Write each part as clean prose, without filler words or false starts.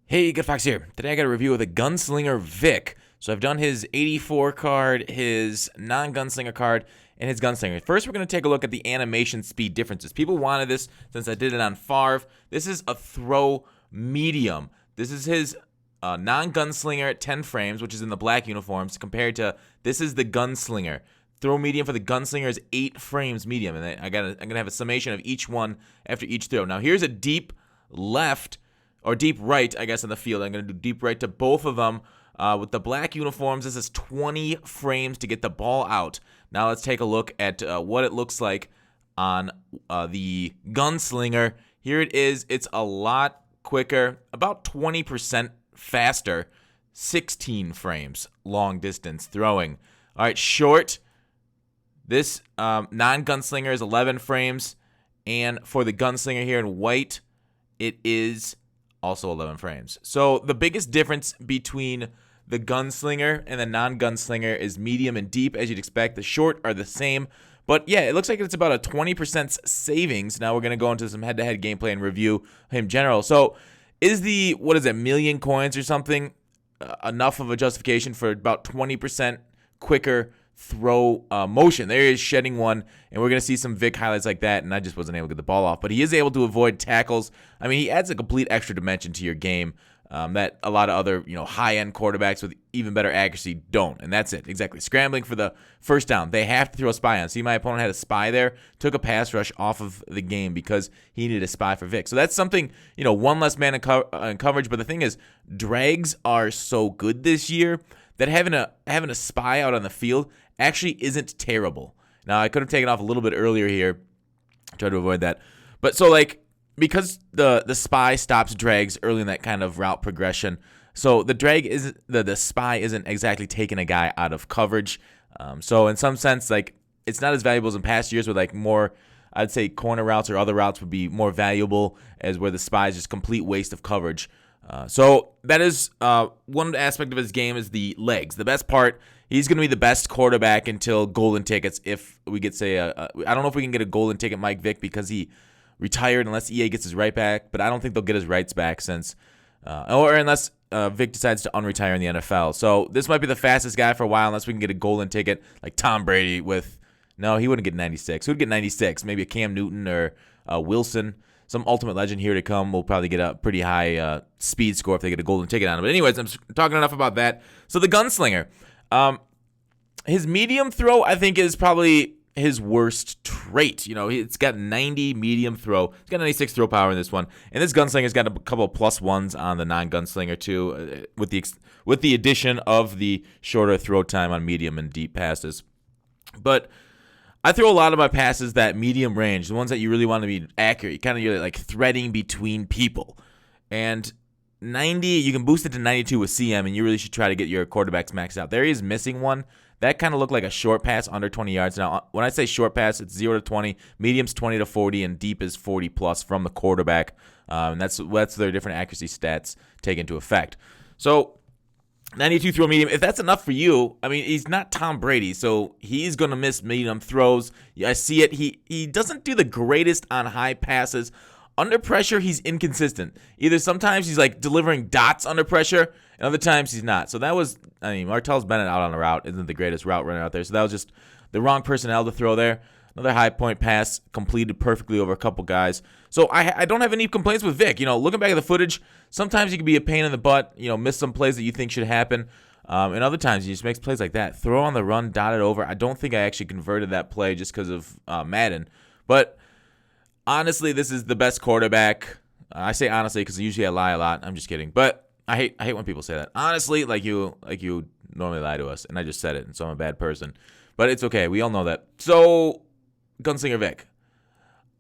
Hey, Good Fox here. Today I got a review of the Gunslinger Vick. So I've done his 84 card, his non-Gunslinger card, and his Gunslinger. First, we're going to take a look at the animation speed differences. People wanted this since I did it on Favre. This is a throw medium. This is his non-Gunslinger at 10 frames, which is in the black uniforms, compared to this is the Gunslinger. Throw medium for the Gunslinger is 8 frames medium, and I'm going to have a summation of each one after each throw. Now, here's a deep left, or deep right, I guess, in the field. I'm going to do deep right to both of them. With the black uniforms, this is 20 frames to get the ball out. Now let's take a look at what it looks like on the Gunslinger. Here it is. It's a lot quicker, about 20% faster, 16 frames long distance throwing. All right, short. This non-Gunslinger is 11 frames, and for the Gunslinger here in white, it is also 11 frames. So the biggest difference between the Gunslinger and the non-Gunslinger is medium and deep, as you'd expect. The short are the same. But yeah, it looks like it's about a 20% savings. Now we're going to go into some head-to-head gameplay and review him general. So is the, what is it, million coins or something, enough of a justification for about 20% quicker throw motion? There he is shedding one, and we're going to see some Vick highlights like that, and I just wasn't able to get the ball off. But he is able to avoid tackles. I mean, he adds a complete extra dimension to your game that a lot of other high-end quarterbacks with even better accuracy don't, and that's it. Exactly. Scrambling for the first down. They have to throw a spy on. See, my opponent had a spy there, took a pass rush off of the game because he needed a spy for Vick. So that's something, one less man in coverage, but the thing is, drags are so good this year that having a spy out on the field actually isn't terrible. Now, I could have taken off a little bit earlier here, try to avoid that. But so, because the spy stops drags early in that kind of route progression, so the drag isn't, the spy isn't exactly taking a guy out of coverage. So in some sense, it's not as valuable as in past years with more, I'd say corner routes or other routes would be more valuable, as where the spy is just complete waste of coverage. So that is one aspect of his game is the legs. The best part, he's going to be the best quarterback until golden tickets. If we get, say, I don't know if we can get a golden ticket Mike Vick because he retired unless EA gets his right back, but I don't think they'll get his rights back or unless Vick decides to unretire in the NFL. So this might be the fastest guy for a while unless we can get a golden ticket like Tom Brady with, no, he wouldn't get 96. Who would get 96? Maybe a Cam Newton or Wilson. Some ultimate legend here to come will probably get a pretty high speed score if they get a golden ticket on him. But anyways, I'm talking enough about that. So the Gunslinger, his medium throw, I think, is probably his worst trait. It's got 90 medium throw. It's got 96 throw power in this one. And this Gunslinger's got a couple of plus ones on the non-Gunslinger too, with the addition of the shorter throw time on medium and deep passes. But I throw a lot of my passes that medium range, the ones that you really want to be accurate. You're like threading between people. And 90, you can boost it to 92 with CM, and you really should try to get your quarterbacks maxed out. There he is missing one. That kind of looked like a short pass under 20 yards. Now, when I say short pass, it's 0 to 20, medium's 20 to 40, and deep is 40 plus from the quarterback. And that's their different accuracy stats take into effect. So 92 throw medium. If that's enough for you, I mean, he's not Tom Brady, so he's going to miss medium throws. I see it. He doesn't do the greatest on high passes. Under pressure, he's inconsistent. Either sometimes he's delivering dots under pressure, and other times he's not. So that was, Martellus Bennett out on a route isn't the greatest route runner out there. So that was just the wrong personnel to throw there. Another high point pass completed perfectly over a couple guys. So I don't have any complaints with Vick. Looking back at the footage, sometimes he can be a pain in the butt, miss some plays that you think should happen. And other times he just makes plays like that. Throw on the run, dot it over. I don't think I actually converted that play just because of Madden. But honestly, this is the best quarterback. I say honestly because usually I lie a lot. I'm just kidding. But I hate when people say that. Honestly, like you normally lie to us, and I just said it, and so I'm a bad person. But it's okay. We all know that. So Gunslinger Vick.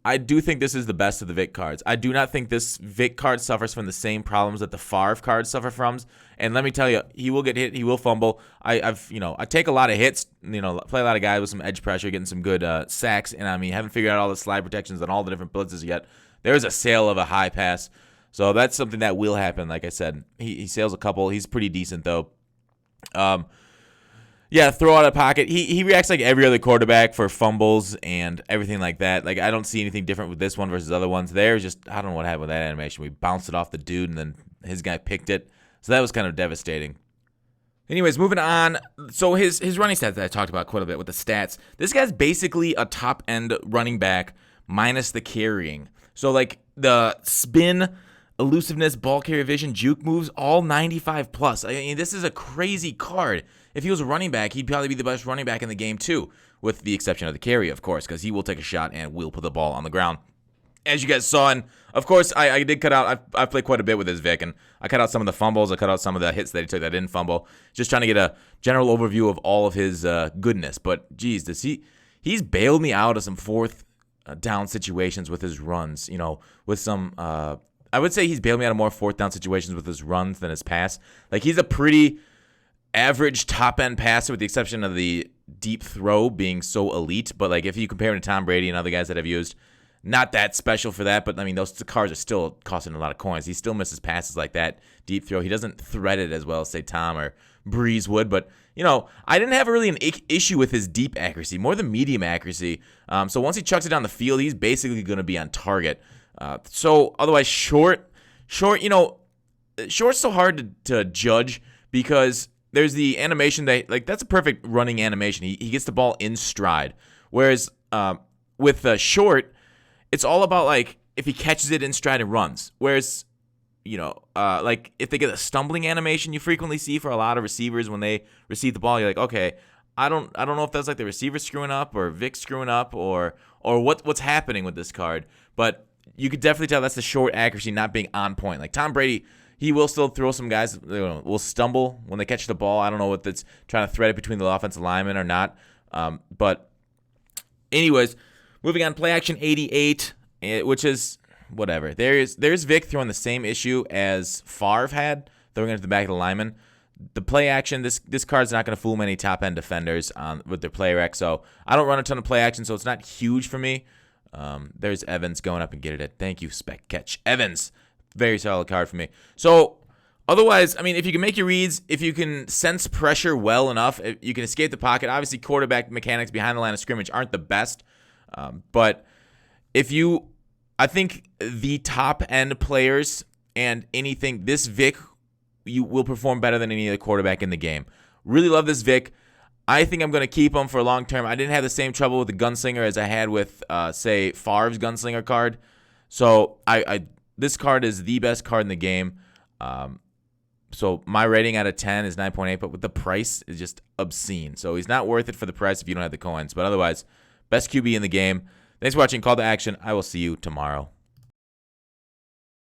I do think this is the best of the Vick cards. I do not think this Vick card suffers from the same problems that the Favre cards suffer from. And let me tell you, he will get hit. He will fumble. I take a lot of hits. Play a lot of guys with some edge pressure, getting some good sacks. And haven't figured out all the slide protections on all the different blitzes yet. There's a sail of a high pass, so that's something that will happen. Like I said, he sails a couple. He's pretty decent though. Yeah, throw out of pocket. He reacts like every other quarterback for fumbles and everything like that. I don't see anything different with this one versus other ones. There's just, I don't know what happened with that animation. We bounced it off the dude and then his guy picked it. So that was kind of devastating. Anyways, moving on. So his running stats that I talked about quite a bit with the stats. This guy's basically a top-end running back minus the carrying. So, like, the spin, elusiveness, ball carrier vision, juke moves, all 95 plus. I mean, this is a crazy card. If he was a running back, he'd probably be the best running back in the game too, with the exception of the carry, of course, because he will take a shot and will put the ball on the ground. As you guys saw, and of course, I did cut out, I've played quite a bit with this Vic, and I cut out some of the fumbles, I cut out some of the hits that he took that didn't fumble, just trying to get a general overview of all of his goodness. But, geez, he's bailed me out of some fourth down situations with his runs, with some, I would say he's bailed me out of more fourth down situations with his runs than his pass. Like, he's a pretty average top-end passer with the exception of the deep throw being so elite. But, like, if you compare him to Tom Brady and other guys that I've used, not that special for that, but I mean, those cars are still costing a lot of coins. He still misses passes like that deep throw. He doesn't thread it as well as, say, Tom or Breeze would. But, I didn't have really an issue with his deep accuracy, more the medium accuracy. So once he chucks it down the field, he's basically going to be on target. So otherwise, short's so hard to judge because there's the animation that's a perfect running animation. He gets the ball in stride. Whereas with short, it's all about, like, if he catches it in stride and runs. Whereas, like, if they get a stumbling animation you frequently see for a lot of receivers when they receive the ball, you're like, okay, I don't know if that's like the receiver screwing up or Vic screwing up or what's happening with this card. But you could definitely tell that's the short accuracy not being on point. Like Tom Brady, he will still throw some guys will stumble when they catch the ball. I don't know if that's trying to thread it between the offensive linemen or not. But anyways, moving on, play action 88, which is whatever. There's Vic throwing the same issue as Favre had, throwing it to the back of the lineman. The play action, this card's not going to fool many top-end defenders with their play rec, so I don't run a ton of play action, so it's not huge for me. There's Evans going up and get it. Thank you, Spec Catch. Evans, very solid card for me. So otherwise, I mean, if you can make your reads, if you can sense pressure well enough, if you can escape the pocket. Obviously, quarterback mechanics behind the line of scrimmage aren't the best, but I think the top-end players and anything, this Vic, you will perform better than any other quarterback in the game. Really love this Vic. I think I'm going to keep him for long term. I didn't have the same trouble with the Gunslinger as I had with, say, Favre's Gunslinger card. So this card is the best card in the game. So my rating out of 10 is 9.8, but with the price is just obscene. So he's not worth it for the price if you don't have the coins. But otherwise, best QB in the game. Thanks for watching. Call to action. I will see you tomorrow.